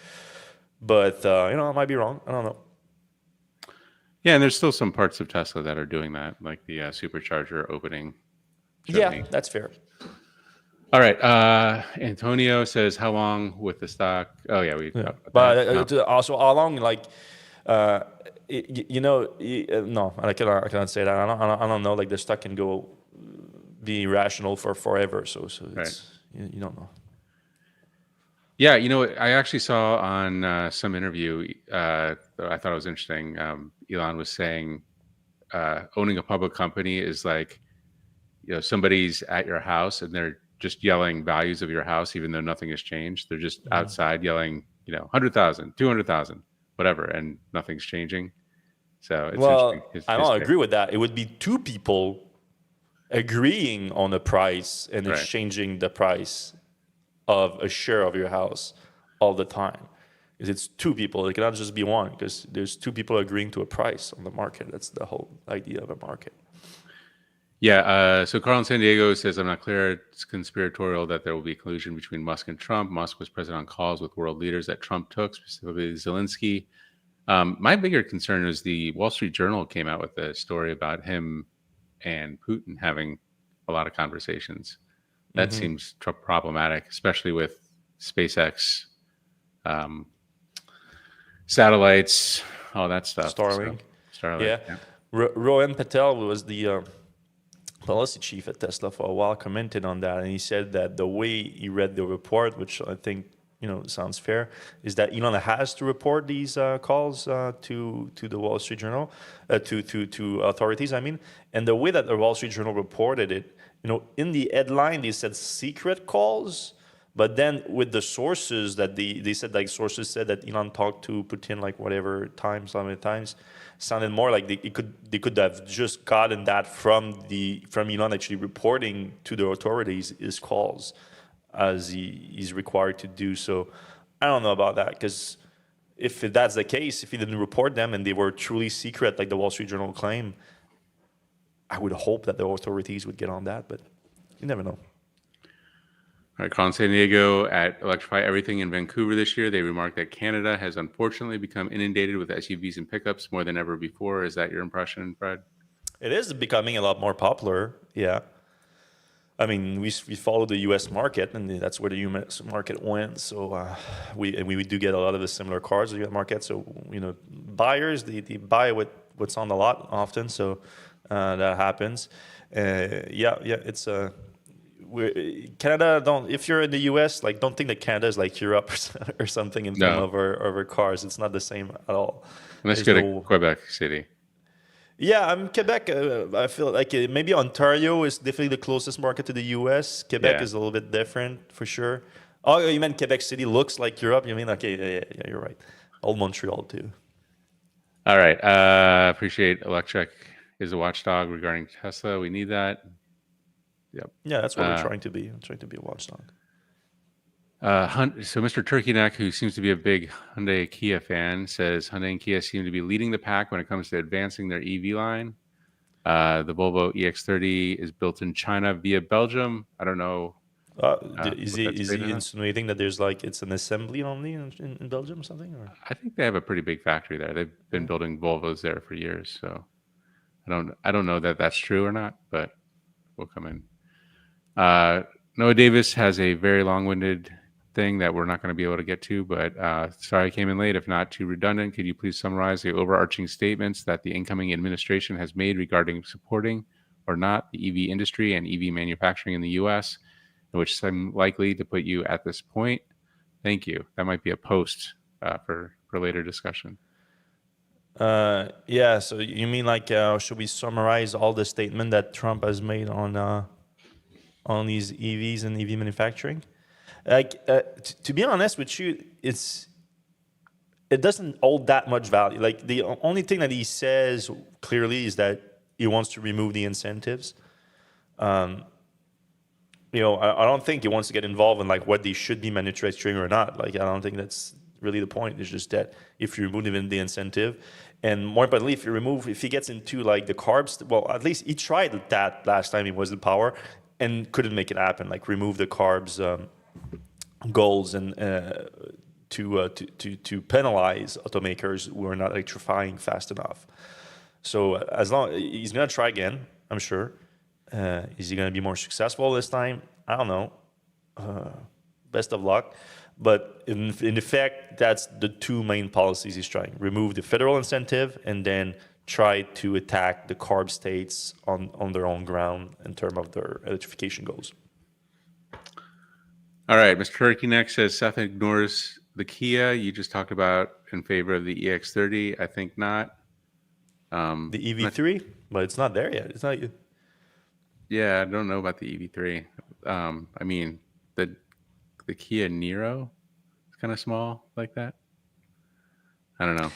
But, I might be wrong. I don't know. Yeah, and there's still some parts of Tesla that are doing that, like the supercharger opening. Yeah, that's fair. All right. Antonio says, how long with the stock? Oh, yeah, we talked about But that. also, how long, like, no, I cannot say that. I don't know. Like, the stock can go be irrational for forever. So it's Right. you don't know. Yeah, I actually saw on some interview, that I thought it was interesting. Elon was saying owning a public company is like, somebody's at your house and they're just yelling values of your house, even though nothing has changed. They're just outside yelling, 100,000, 200,000, whatever, and nothing's changing. So it's interesting. Well, I don't agree with that. It would be two people agreeing on a price and Right. exchanging the price of a share of your house all the time. Because it's two people. It cannot just be one, because there's two people agreeing to a price on the market. That's the whole idea of a market. Yeah. So Carl in San Diego says, I'm not clear. It's conspiratorial that there will be a collusion between Musk and Trump. Musk was present on calls with world leaders that Trump took, specifically Zelensky. My bigger concern is the Wall Street Journal came out with a story about him and Putin having a lot of conversations. That seems problematic, especially with SpaceX, satellites, all that stuff. Starlink. So, Starlink. Yeah. Rohan Patel was the policy chief at Tesla for a while, commented on that, and he said that the way he read the report, which I think sounds fair, is that Elon has to report these calls to the Wall Street Journal, to authorities. I mean, and the way that the Wall Street Journal reported it, in the headline they said secret calls, but then with the sources that they said, like, sources said that Elon talked to Putin like whatever times, how many times, sounded more like they could have just gotten that from Elon actually reporting to the authorities his calls, as he's required to do. So I don't know about that, because if that's the case, if he didn't report them and they were truly secret, like the Wall Street Journal claim, I would hope that the authorities would get on that, but you never know. All right, Colin San Diego at Electrify Everything in Vancouver this year, they remarked that Canada has unfortunately become inundated with SUVs and pickups more than ever before. Is that your impression, Fred? It is becoming a lot more popular, yeah. I mean, we follow the U.S. market, and that's where the U.S. market went. So we do get a lot of the similar cars in the market. So buyers they buy what's on the lot often. So that happens. It's Canada. If you're in the U.S., like, don't think that Canada is like Europe or something in terms of our cars. It's not the same at all. Let's go to Quebec City. Yeah, Quebec, I feel like maybe Ontario is definitely the closest market to the U.S. Quebec is a little bit different, for sure. Oh, you meant Quebec City looks like Europe? You mean, okay, yeah, you're right. Old Montreal, too. All right. Appreciate Electrek is a watchdog regarding Tesla. We need that. Yep. Yeah, that's what we're trying to be. I'm trying to be a watchdog. So Mr. Turkey Neck, who seems to be a big Hyundai Kia fan, says Hyundai and Kia seem to be leading the pack when it comes to advancing their EV line. The Volvo EX30 is built in China via Belgium. I don't know. Is he insinuating that there's it's an assembly only in Belgium or something? Or? I think they have a pretty big factory there. They've been building Volvos there for years. So I don't know that that's true or not, but we'll come in. Noah Davis has a very long-winded thing that we're not going to be able to get to, but sorry I came in late. If not too redundant, could you please summarize the overarching statements that the incoming administration has made regarding supporting or not the EV industry and EV manufacturing in the U.S., which seem likely to put you at this point? Thank you. That might be a post for later discussion. Yeah, so you mean should we summarize all the statement that Trump has made on these EVs and EV manufacturing? To be honest with you, it doesn't hold that much value. Like, the only thing that he says clearly is that he wants to remove the incentives. I don't think he wants to get involved in what they should be manufacturing or not. I don't think that's really the point. It's just that if you remove the incentive, and more importantly, if he gets into the carbs, well, at least he tried that last time he was in power and couldn't make it happen. Remove the carbs goals and to penalize automakers who are not electrifying fast enough. So as long he's gonna try again, I'm sure. Is he gonna be more successful this time? I don't know. Best of luck. But in effect, that's the two main policies he's trying: remove the federal incentive, and then try to attack the CARB states on their own ground in terms of their electrification goals. All right, Mr. Turkey next says Seth ignores the Kia you just talked about in favor of the EX30. I think not. The EV3, but it's not there yet. It's not. Yeah, I don't know about the EV3. I mean, the Kia Niro is kind of small like that. I don't know.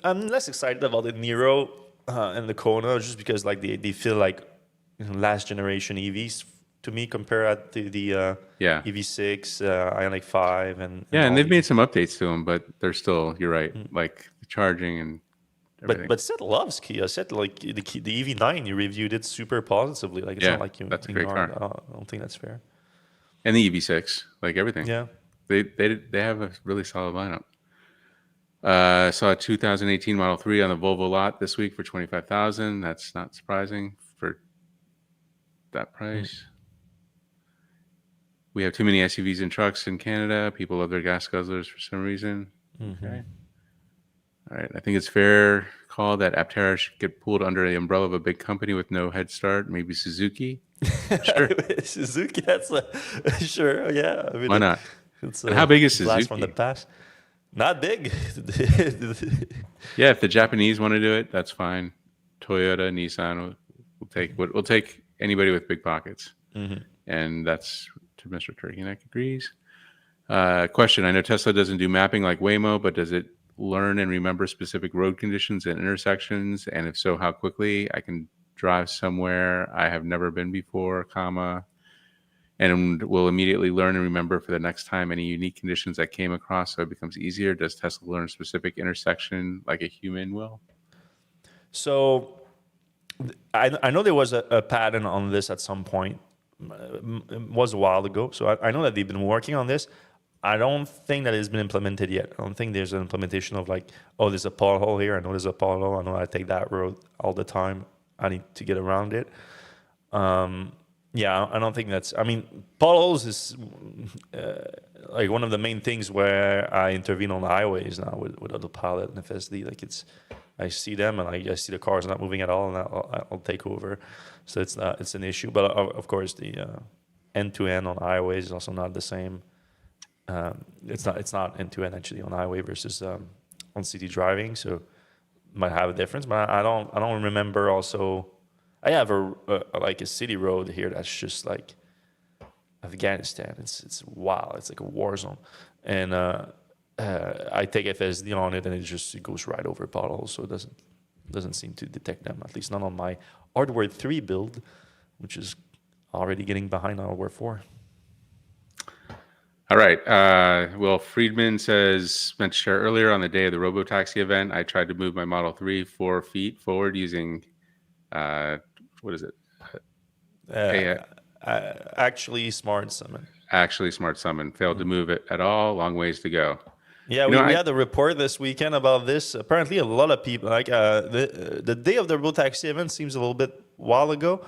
I'm less excited about the Niro and the Kona just because like they feel like last generation EVs to me compared to the EV6, Ioniq 5, and and they've made some updates to them, but they're still, you're right, like the charging and everything. But Seth loves Kia. Seth like the EV9 you reviewed it super positively. Like it's not like you. That's a great car. I don't think that's fair. And the EV6, like everything. Yeah, they have a really solid lineup. Saw a 2018 Model 3 on the Volvo lot this week for $25,000. That's not surprising for that price. We have too many SUVs and trucks in Canada. People love their gas guzzlers for some reason. Okay. All right. I think it's fair call that Aptera should get pulled under the umbrella of a big company with no head start. Maybe Suzuki. Sure. Suzuki. That's sure. Yeah. I mean, why not? And how big is Suzuki? Blast from the past. Not big. Yeah, if the Japanese want to do it, that's fine. Toyota, Nissan, we'll take anybody with big pockets, and that's to Mr. Turkeyneck agrees. Question: I know Tesla doesn't do mapping like Waymo, but does it learn and remember specific road conditions and intersections? And if so, how quickly? I can drive somewhere I have never been before, and will immediately learn and remember for the next time any unique conditions I came across, so it becomes easier. Does Tesla learn a specific intersection like a human will? So I know there was a patent on this at some point. It was a while ago. So I know that they've been working on this. I don't think that it's been implemented yet. I don't think there's an implementation of like, oh, there's a pothole here. I know there's a pothole. I know I take that road all the time. I need to get around it. Yeah, I don't think that's. I mean, potholes is like one of the main things where I intervene on the highways now with autopilot and FSD. Like I see them and I see the cars not moving at all, and I'll take over. So it's an issue. But of course, the end-to-end on highways is also not the same. It's not end-to-end actually on highway versus on city driving. So might have a difference. But I don't remember also. I have like a city road here that's just like Afghanistan. It's wild. It's like a war zone, and I take FSD on it, and it goes right over potholes, so it doesn't seem to detect them. At least not on my hardware 3 build, which is already getting behind hardware 4. All right. Well, Friedman says, meant to share earlier on the day of the Robotaxi event, I tried to move my Model 3 4 feet forward using. What is it? Actually, Smart Summon. Actually, Smart Summon failed to move it at all. Long ways to go. Yeah, we had a report this weekend about this. Apparently, a lot of people like the day of the Robotaxi event seems a little bit while ago.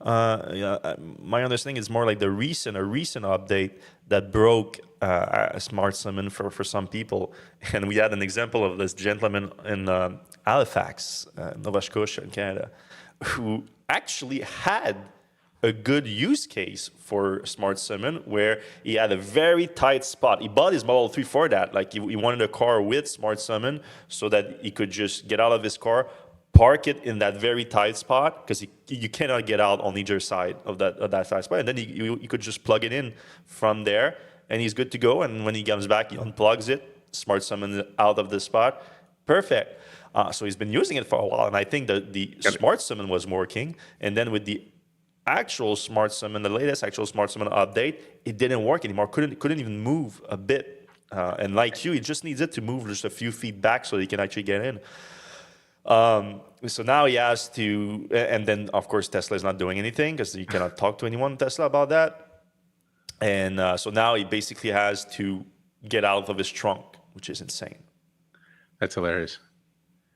My understanding is more like a recent update that broke a Smart Summon for some people, and we had an example of this gentleman in Halifax, Nova Scotia, in Canada, who actually had a good use case for Smart Summon, where he had a very tight spot. He bought his Model 3 for that. Like he wanted a car with Smart Summon so that he could just get out of his car, park it in that very tight spot, because you cannot get out on either side of that tight spot. And then you could just plug it in from there, and he's good to go. And when he comes back, he unplugs it, Smart Summon out of the spot. Perfect. So he's been using it for a while, and I think that the Smart Summon was working. And then with the actual Smart Summon, the latest actual Smart Summon update, it didn't work anymore. Couldn't even move a bit. And like you, he just needs it to move just a few feet back so he can actually get in. So now he has to, and then of course Tesla is not doing anything because you cannot talk to anyone Tesla about that. And so now he basically has to get out of his trunk, which is insane. That's hilarious.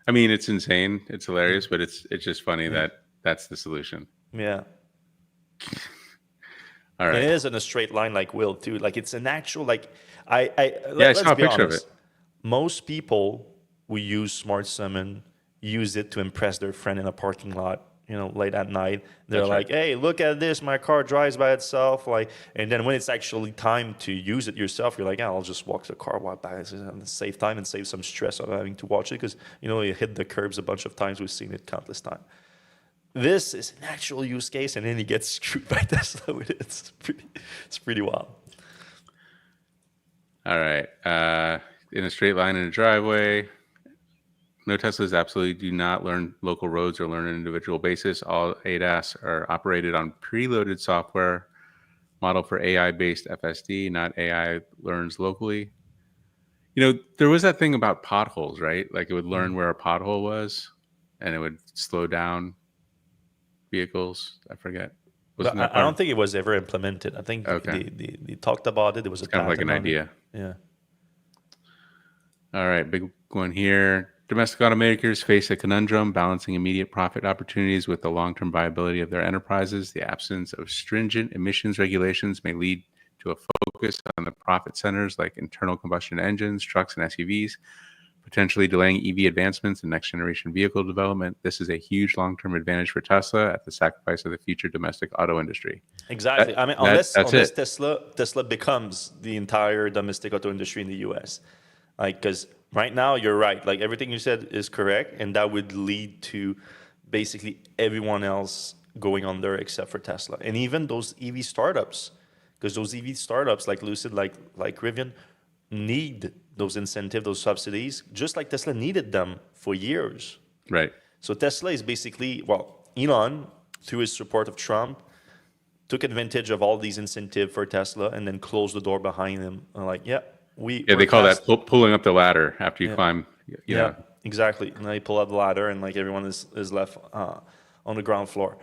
I mean, it's insane. It's hilarious, but it's just funny that that's the solution. Yeah. All And right. it is in a straight line like Will too. Like it's an actual like Yeah, I let's saw a be picture of honest. it. Most people who use Smart Summon use it to impress their friend in a parking lot, late at night. They're That's like, right. "Hey, look at this! My car drives by itself." Like, and then when it's actually time to use it yourself, you're like, "Yeah, I'll just walk the car walk by. It's save time and save some stress of having to watch it because you hit the curbs a bunch of times. We've seen it countless times." This is an actual use case, and then he gets screwed by Tesla with it. It's pretty wild. All right. In a straight line in a driveway. No, Teslas absolutely do not learn local roads or learn on an individual basis. All ADAS are operated on preloaded software modeled for AI-based FSD, not AI learns locally. There was that thing about potholes, right? Like it would learn where a pothole was and it would slow down vehicles. I forget. But Wasn't I that I part don't of think it was ever implemented. I think Okay. they talked about it. There was a It's kind of like an patent on it. idea. Yeah. All right, big one here. Domestic automakers face a conundrum balancing immediate profit opportunities with the long-term viability of their enterprises. The absence of stringent emissions regulations may lead to a focus on the profit centers like internal combustion engines, trucks, and SUVs, potentially delaying EV advancements and next-generation vehicle development. This is a huge long-term advantage for Tesla at the sacrifice of the future domestic auto industry. Exactly. I mean, That's unless it. Tesla becomes the entire domestic auto industry in the U.S. Like, because right now you're right. Like everything you said is correct, and that would lead to basically everyone else going under except for Tesla, and even those EV startups, because those EV startups like Lucid, like Rivian, need those incentives, those subsidies, just like Tesla needed them for years. Right. So Tesla is basically, well, Elon, through his support of Trump, took advantage of all these incentives for Tesla and then closed the door behind him. Like, yeah, Yeah, we're they call past. that pulling up the ladder after you Yeah, climb. yeah, exactly. And then he pull out the ladder, and like everyone is left on the ground floor.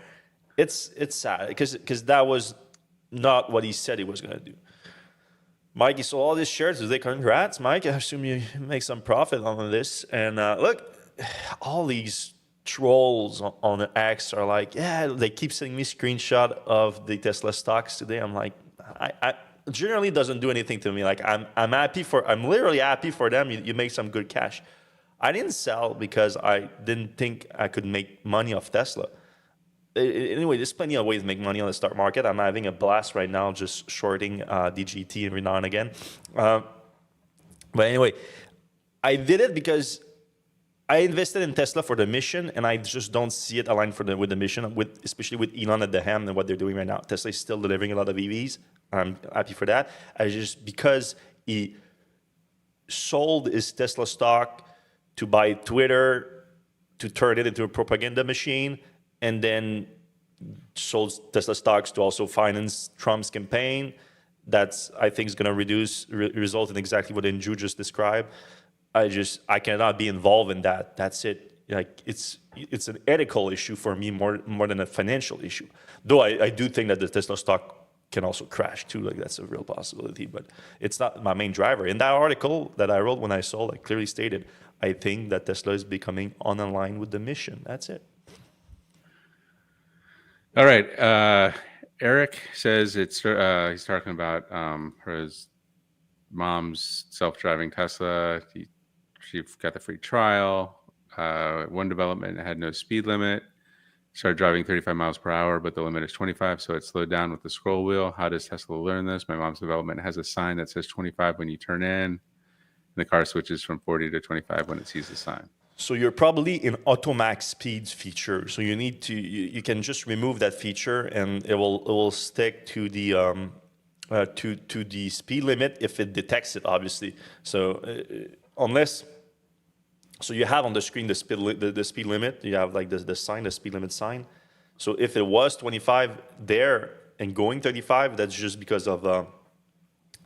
It's sad because that was not what he said he was going to do. Mike, you sold all these shares today. Congrats, Mike. I assume you make some profit on this. And look, all these trolls on the X are like, yeah, they keep sending me screenshot of the Tesla stocks today. I'm like, I generally doesn't do anything to me. Like I'm literally happy for them. You make some good cash. I didn't sell because I didn't think I could make money off Tesla. Anyway, there's plenty of ways to make money on the stock market. I'm having a blast right now just shorting DGT every now and again. But anyway, I did it because I invested in Tesla for the mission, and I just don't see it aligned with the mission, especially with Elon at the helm and what they're doing right now. Tesla is still delivering a lot of EVs. I'm happy for that. Because he sold his Tesla stock to buy Twitter, to turn it into a propaganda machine, and then sold Tesla stocks to also finance Trump's campaign. That's, I think, is going to result in exactly what Andrew just described. I cannot be involved in that. That's it. Like it's an ethical issue for me more than a financial issue. Though I do think that the Tesla stock can also crash too. Like that's a real possibility, but it's not my main driver. In that article that I wrote when I sold, I clearly stated I think that Tesla is becoming unaligned with the mission. That's it. All right. Eric says he's talking about his mom's self-driving Tesla. She got the free trial. One development had no speed limit. Started driving 35 miles per hour, but the limit is 25, so it slowed down with the scroll wheel. How does Tesla learn this? My mom's development has a sign that says 25 when you turn in, and the car switches from 40 to 25 when it sees the sign. So you're probably in automax speeds feature. So you can just remove that feature, and it will stick to the to the speed limit if it detects it, obviously. So so you have on the screen the speed limit. You have like the sign, the speed limit sign. So if it was 25 there and going 35, that's just because of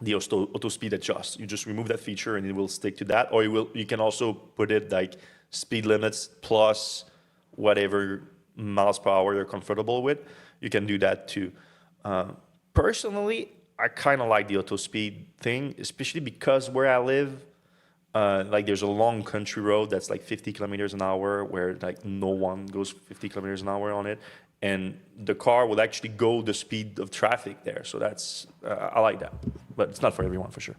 the auto speed adjust. You just remove that feature and it will stick to that. Or you can also put it like speed limits plus whatever miles per hour you're comfortable with. You can do that too. Personally, I kind of like the auto speed thing, especially because where I live, Like there's a long country road that's like 50 kilometers an hour where like no one goes 50 kilometers an hour on it. And the car will actually go the speed of traffic there. So that's, I like that. But it's not for everyone for sure.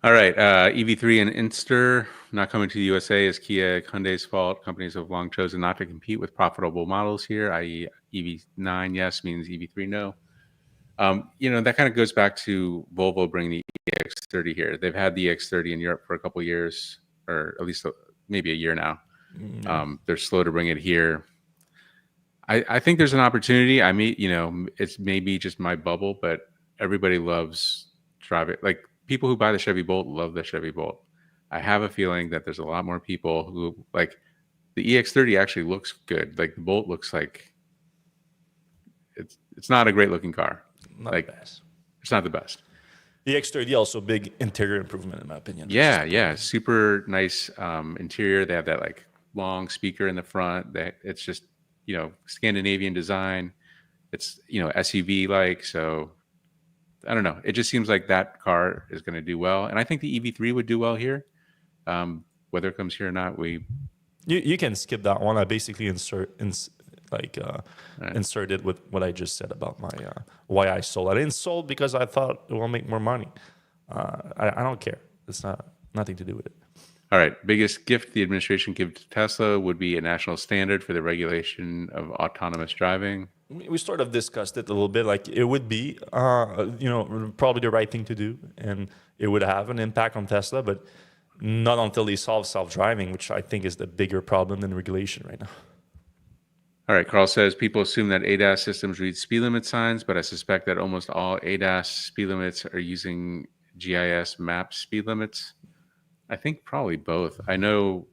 All right, EV3 and Inster not coming to the USA is Kia, Hyundai's fault. Companies have long chosen not to compete with profitable models here, i.e. EV9 yes means EV3 no. That kind of goes back to Volvo bringing the EX30 here. They've had the EX30 in Europe for a couple of years, or at least maybe a year now. They're slow to bring it here. I think there's an opportunity. I mean, it's maybe just my bubble, but everybody loves driving. Like people who buy the Chevy Bolt love the Chevy Bolt. I have a feeling that there's a lot more people who like the EX30 actually looks good. Like the Bolt looks like it's not a great looking car. Not like the best. It's not the best. The X30 also big interior improvement in my opinion. Yeah, super nice interior. They have that like long speaker in the front. It's just Scandinavian design. It's SUV like. So I don't know. It just seems like that car is going to do well, and I think the EV3 would do well here. Whether it comes here or not, you can skip that one. I basically inserted with what I just said about my why I sold. I didn't sold because I thought it will make more money. I don't care. It's nothing to do with it. All right. Biggest gift the administration give to Tesla would be a national standard for the regulation of autonomous driving. We sort of discussed it a little bit. Like it would be, probably the right thing to do, and it would have an impact on Tesla, but not until they solve self-driving, which I think is the bigger problem than regulation right now. All right, Carl says, people assume that ADAS systems read speed limit signs, but I suspect that almost all ADAS speed limits are using GIS map speed limits. I think probably both. I know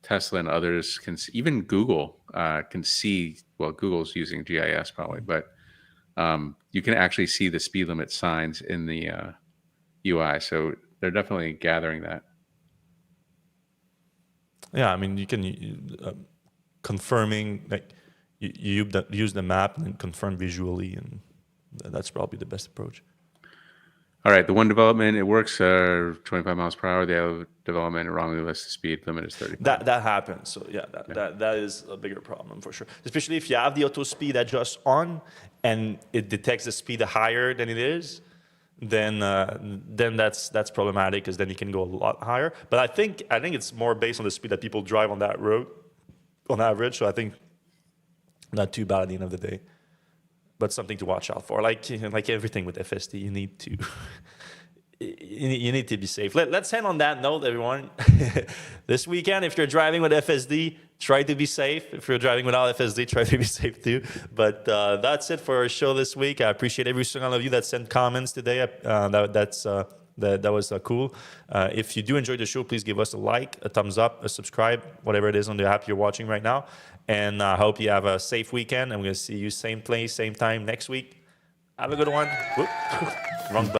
Tesla and others even Google can see, well, Google's using GIS probably, but you can actually see the speed limit signs in the UI. So they're definitely gathering that. Yeah, I mean, you can... confirming, like you use the map and then confirm visually, and that's probably the best approach. All right, the one development, it works 25 miles per hour. The other development wrongly lists the speed limit is 30. That happens. So yeah, that is a bigger problem for sure. Especially if you have the auto speed adjust on and it detects the speed higher than it is, then that's problematic because then you can go a lot higher. But I think it's more based on the speed that people drive on that road on average, so I think not too bad at the end of the day, but something to watch out for. Like everything with FSD, you need to be safe. Let's end on that note, everyone. This weekend, if you're driving with FSD, try to be safe. If you're driving without FSD, try to be safe too. But that's it for our show this week. I appreciate every single one of you that sent comments today. That was cool. If you do enjoy the show, please give us a like, a thumbs up, a subscribe, whatever it is on the app you're watching right now. And I hope you have a safe weekend. I'm going to see you same place, same time next week. Have a good one. Whoop. Wrong button.